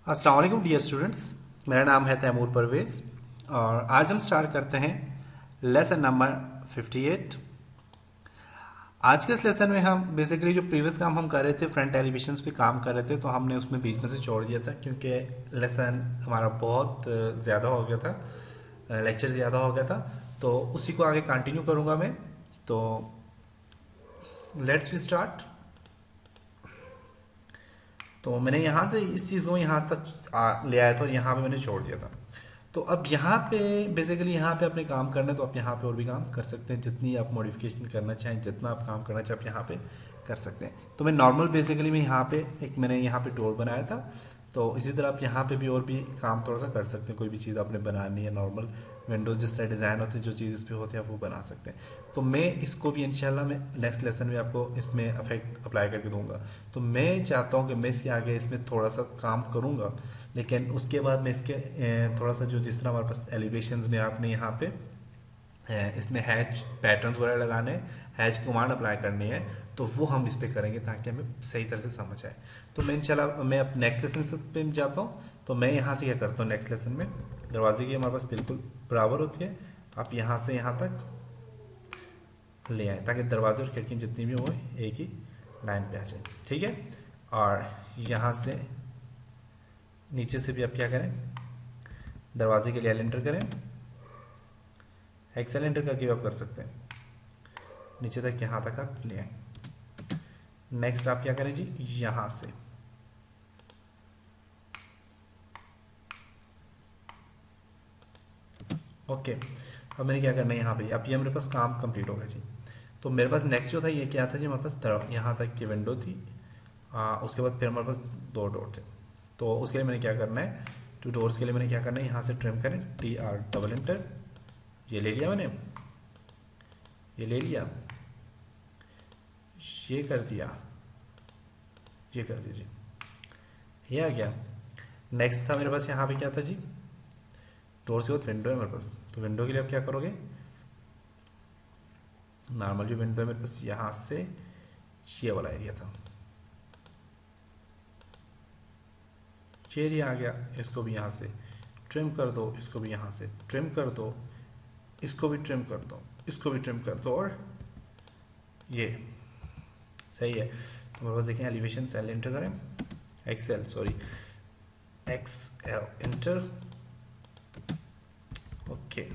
अस्सलाम वालेकुम dear students. मेरा नाम है तैमूर परवेज़ और आज हम स्टार्ट करते हैं लेसन नंबर 58। आज के इस लेसन में हम बेसिकली जो प्रीवियस काम हम कर रहे थे फ्रंट एलिवेशंस पे काम कर रहे थे, तो हमने उसमें बीच में से छोड़ दिया था क्योंकि लेसन हमारा बहुत ज़्यादा हो गया था, लेक्चर ज़्यादा हो गया था। तो उसी को आगे कंटिन्यू करूँगा मैं। तो लेट्स वी स्टार्ट। तो मैंने यहाँ से इस चीज़ को यहाँ तक ले आया था और यहाँ पे मैंने छोड़ दिया था। तो अब यहाँ पे बेसिकली यहाँ पे अपने काम करना है, तो आप यहाँ पे और भी काम कर सकते हैं। जितनी आप मॉडिफिकेशन करना चाहें, जितना आप काम करना चाहें, आप यहाँ पे कर सकते हैं। तो मैं नॉर्मल बेसिकली मैं यहाँ पे मैंने यहाँ पे टूल बनाया था। तो इसी तरह आप यहाँ पे भी और भी काम थोड़ा सा कर सकते हैं। कोई भी चीज़ आपने बनानी है, नॉर्मल विंडोज जिस तरह डिज़ाइन होते हैं, जो चीज़ इस पर होती है, आप वो बना सकते हैं। तो मैं इसको भी इंशाल्लाह मैं नेक्स्ट लेसन में आपको इसमें अफेक्ट अप्लाई करके दूंगा। तो मैं चाहता हूँ कि मैं इसके आगे इसमें थोड़ा सा काम करूँगा, लेकिन उसके बाद मैं इसके थोड़ा सा जो जिस तरह हमारे पास एलिवेशंस में आपने यहाँ पे इसमें हैच पैटर्न्स वगैरह लगाने, हैच कमांड अप्लाई करनी है, तो वो हम इस पर करेंगे ताकि हमें सही तरह से समझ आए। तो मैं इंशाल्लाह मैं अब नेक्स्ट लेसन पे जाता हूँ। तो मैं यहाँ से क्या करता हूँ, नेक्स्ट लेसन में दरवाजे की हमारे पास बिल्कुल बराबर होती है, आप यहाँ से यहाँ तक ले आए ताकि दरवाजे और खिड़की जितनी भी हो एक ही लाइन पे आ जाए। ठीक है। और यहाँ से नीचे से भी आप क्या करें, दरवाजे के लिए एल एंटर करें, एक्सेल एंटर करके आप कर सकते हैं, नीचे तक यहाँ तक आप ले आए। नेक्स्ट आप क्या करें जी, यहाँ से ओके। अब मैंने क्या करना है यहाँ पे, अब ये मेरे पास काम कंप्लीट हो गया जी। तो मेरे पास नेक्स्ट जो था ये क्या था जी, हमारे पास यहाँ तक की विंडो थी। उसके बाद फिर हमारे पास दो डोर थे। तो उसके लिए मैंने क्या करना है, टू डोर्स के लिए मैंने क्या करना है, यहाँ से ट्रिम करें, TR डबल एंटर, ये ले लिया मैंने, ये ले लिया, ये कर दिया, ये कर दीजिए, ये आ गया। नेक्स्ट था मेरे पास यहाँ पे क्या था जी, डोर के बाद विंडो है मेरे पास। तो विंडो के लिए आप क्या करोगे, नॉर्मल जो विंडो है मेरे पास यहाँ से ये वाला एरिया था, ये एरिया आ गया। इसको भी यहाँ से ट्रिम कर दो, इसको भी यहाँ से ट्रिम कर दो, इसको भी ट्रिम कर दो, इसको भी ट्रिम कर दो, और ये सही है। तो मेरे पास देखें एलिवेशन सेल एंटर करें, excel sorry XL enter, okay.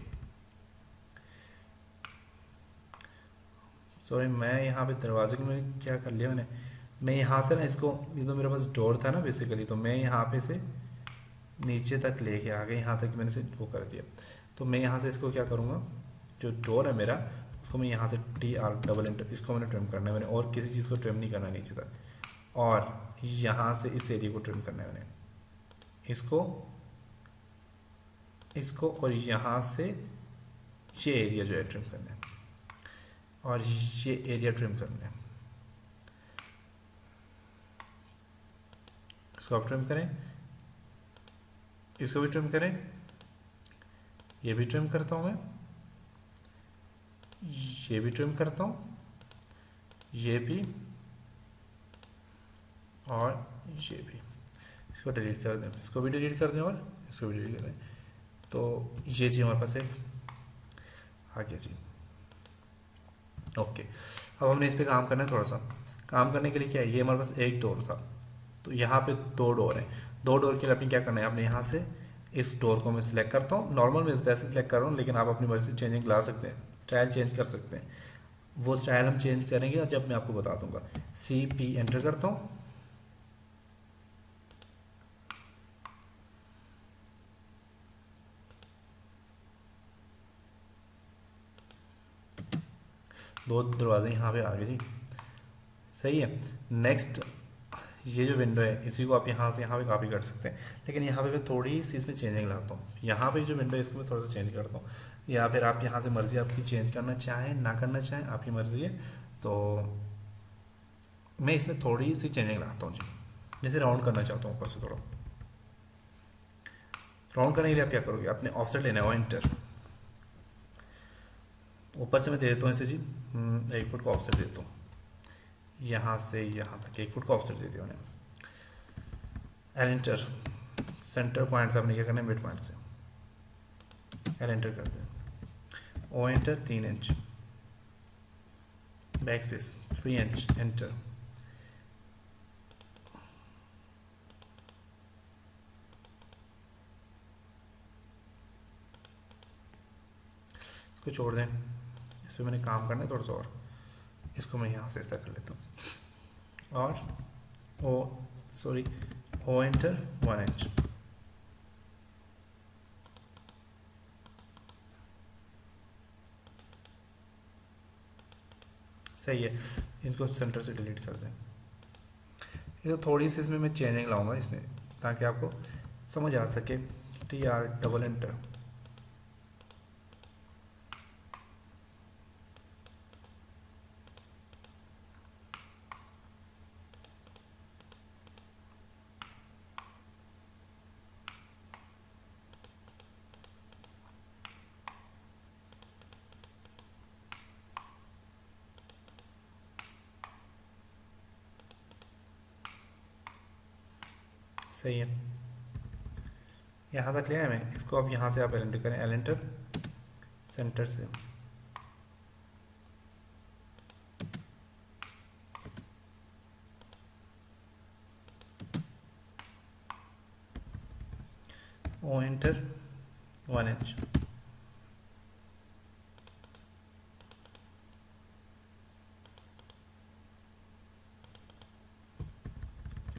Sorry मैं यहाँ पे दरवाजे को मैंने क्या कर लिया, मैं यहाँ से ना इसको, ये तो मेरे पास डोर था ना बेसिकली, तो मैं यहाँ पे से नीचे तक लेके आ गए, यहाँ तक मैंने से वो कर दिया। तो मैं यहाँ से इसको क्या करूँगा, जो डोर है मेरा उसको मैं यहाँ से TR डबल एंटर, इसको मैंने ट्रिम करना है मैंने, और किसी चीज़ को ट्रिम नहीं करना नीचे तक। और यहाँ से इस एरिया को ट्रिम करना है मैंने, इसको और यहाँ से ये एरिया जो है ट्रिम करना है, और ये एरिया ट्रिम करना है। इसको आप ट्रिम करें, इसको भी ट्रिम करें, ये भी ट्रिम करता हूँ मैं, ये भी ट्रिम करता हूँ, ये भी और ये भी। इसको डिलीट कर दें, इसको भी डिलीट कर दें और इसको भी डिलीट कर दें। तो ये जी हमारे पास एक आ गया जी, ओके। अब हमने इस पर काम करना है, थोड़ा सा काम करने के लिए क्या है, ये हमारे पास एक डोर था, तो यहाँ पे दो डोर है। दो डोर के लिए आपने क्या करना है, आपने यहाँ से इस डोर को मैं सिलेक्ट करता हूँ, नॉर्मल मैं वैसे सिलेक्ट कर रहा हूँ, लेकिन आप अपनी मर्जी से चेंजिंग ला सकते हैं, स्टाइल चेंज कर सकते हैं। वो स्टाइल हम चेंज करेंगे जब मैं आपको बता दूंगा। CP एंटर करता हूँ, दो दरवाजे यहाँ पे आ गए जी, सही है। नेक्स्ट ये जो विंडो है इसी को आप यहाँ से यहाँ पे कॉपी कर सकते हैं, लेकिन यहाँ पे मैं थोड़ी सी इसमें चेंजिंग लाता हूँ। यहाँ पे जो विंडो है इसको मैं थोड़ा सा चेंज करता हूँ, या फिर आप यहाँ से मर्जी आपकी चेंज करना चाहें ना करना चाहें, आपकी मर्जी है। तो मैं इसमें थोड़ी सी चेंजिंग लाता हूँ जी, जैसे राउंड करना चाहता हूँ ऊपर से थोड़ा। राउंड करने के लिए आप क्या करोगे, आपने ऑफसेट लेना है, एंटर, ऊपर से मैं दे देता हूँ इसे जी 1 फुट का ऑफसेट देता हूँ, यहाँ से यहाँ तक 1 फुट का ऑफसेट दे दिया मैंने, एंटर। सेंटर पॉइंट से आपने क्या करना है, मिड पॉइंट से एल एंटर कर दें, O enter 3 inch, back space 3 inch enter, इसको छोड़ दें, इस पर मैंने काम करना है थोड़ा सा और, इसको मैं यहाँ से इस तरह कर लेता हूँ और ओ एंटर 1 इंच, सही है। इनको सेंटर से डिलीट कर दें। ये तो थोड़ी सी इसमें मैं चेंजिंग लाऊंगा इसमें ताकि आपको समझ आ सके। TR डबल एंटर, सही है। यहाँ तक लिया है मैं इसको, अब यहाँ से आप एल एंटर करें, एल एंटर सेंटर से O enter 1 inch,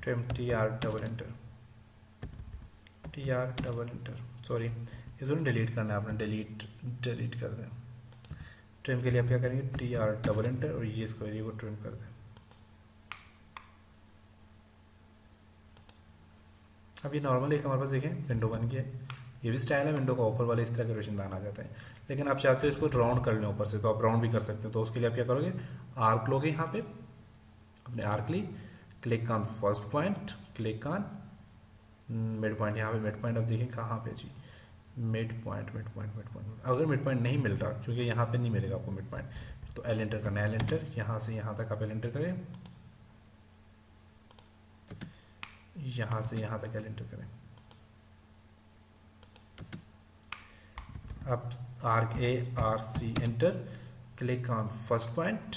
trim TR double enter, TR double enter, sorry इसको डिलीट करना है आपने, डिलीट कर दें। ट्रिम के लिए आप क्या करेंगे, TR डबल एंटर और ये इसको एरिया को ट्रिम कर दें। अब ये नॉर्मल एक हमारे पास देखें विंडो बन गया है। ये भी स्टाइल है विंडो का, ऊपर वाले इस तरह के रोशनदान आ जाते हैं। लेकिन आप चाहते हो इसको राउंड कर लें ऊपर से, तो आप राउंड भी कर सकते हैं। तो उसके लिए आप क्या करोगे, आर्क लोगे, यहाँ पे अपने आर्क ली, click on first point, click on midpoint. यहाँ पे मिड पॉइंट अब देखें कहाँ पे जी, midpoint midpoint midpoint. अगर मिड पॉइंट नहीं मिल रहा, क्योंकि यहाँ पे नहीं मिलेगा आपको मिड पॉइंट, तो एल एंटर करना है, एल एंटर यहाँ से यहाँ तक आप एल एंटर करें, यहाँ से यहाँ तक एल एंटर करें। अब arc A R C enter, click on first point,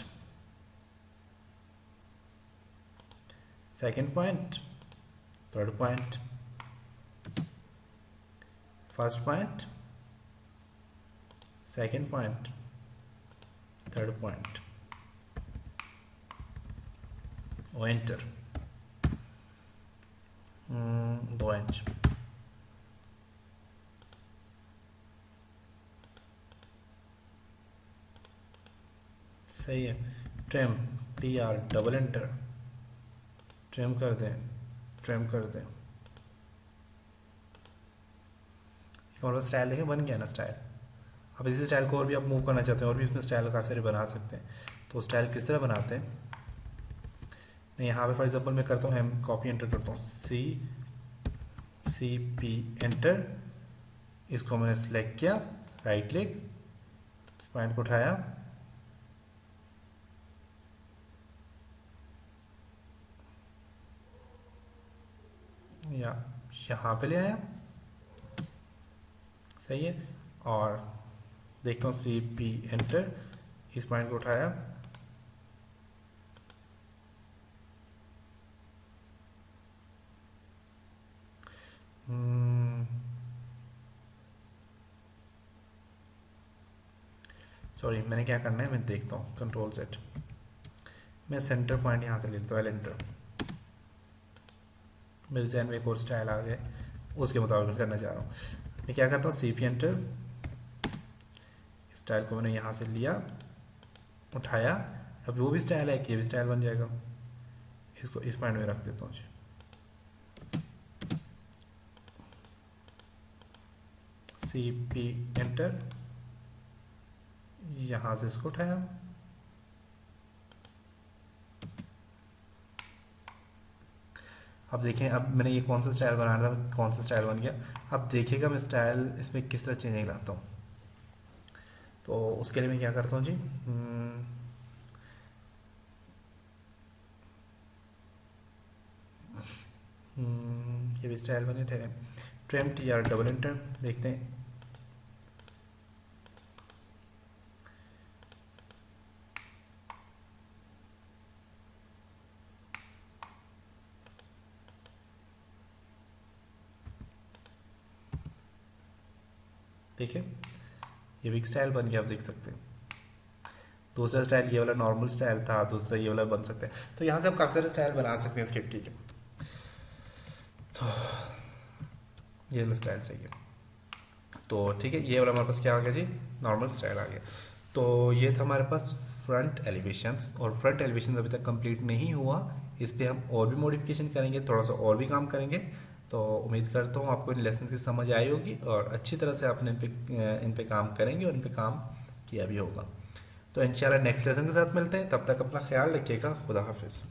second point, third point, first point, second point, third point, O enter 2 inch, सही है। Trim TR double enter, trim कर दें, ट्रिम कर दें। और स्टाइल देखें बन गया ना स्टाइल। अब इसी स्टाइल को और भी आप मूव करना चाहते हैं, और भी इसमें स्टाइल काफ़ी सारे बना सकते हैं। तो स्टाइल किस तरह बनाते हैं, मैं यहाँ पे फॉर एग्जांपल मैं करता हूँ, एम कॉपी एंटर करता हूँ, CP एंटर, इसको मैंने सेलेक्ट किया, राइट क्लिक, इस पॉइंट को उठाया, या यहाँ पे ले आया, सही है। और देखता हूँ CP एंटर, इस पॉइंट को उठाया, सॉरी मैंने क्या करना है, मैं देखता हूँ, कंट्रोल सेट, मैं सेंटर पॉइंट यहाँ से ले लेता हूँ, एल एंटर। मेरे जहन में एक और स्टाइल आ गया, उसके मुताबिक मैं करना चाह रहा हूँ। मैं क्या करता हूँ, CP एंटर, स्टाइल को मैंने यहाँ से लिया, उठाया, अब वो भी स्टाइल है कि ये भी स्टाइल बन जाएगा, इसको इस पॉइंट में रख देता हूँ। CP एंटर, यहाँ से इसको उठाया, अब देखें, अब मैंने ये कौन सा स्टाइल बनाया था, कौन सा स्टाइल बन गया। अब देखिएगा मैं स्टाइल इसमें किस तरह चेंजिंग लाता हूँ। तो उसके लिए मैं क्या करता हूँ जी, ये भी स्टाइल बने ठहरे, ट्रिम्ड या डबल इंटर देखते हैं। देखिए ये भी स्टाइल बन गया, आप देख सकते हैं। दूसरा स्टाइल ये वाला नॉर्मल स्टाइल था, दूसरा ये वाला बन सकता है। तो यहाँ से आप काफ़ी सारे स्टाइल बना सकते हैं इस खिड़की के। तो ये वाला स्टाइल सही है। तो ठीक है, ये वाला हमारे पास क्या आ गया जी, नॉर्मल स्टाइल आ गया। तो ये था हमारे पास फ्रंट एलिवेशंस, और फ्रंट एलिवेशन अभी तक कंप्लीट नहीं हुआ, इस पर हम और भी मॉडिफिकेशन करेंगे, थोड़ा सा और भी काम करेंगे। तो उम्मीद करता हूँ आपको इन लेसन की समझ आई होगी और अच्छी तरह से आपने इन पे काम करेंगे और इन पे काम किया भी होगा। तो इंशाल्लाह नेक्स्ट लेसन के साथ मिलते हैं, तब तक अपना ख्याल रखिएगा। खुदा हाफिज़।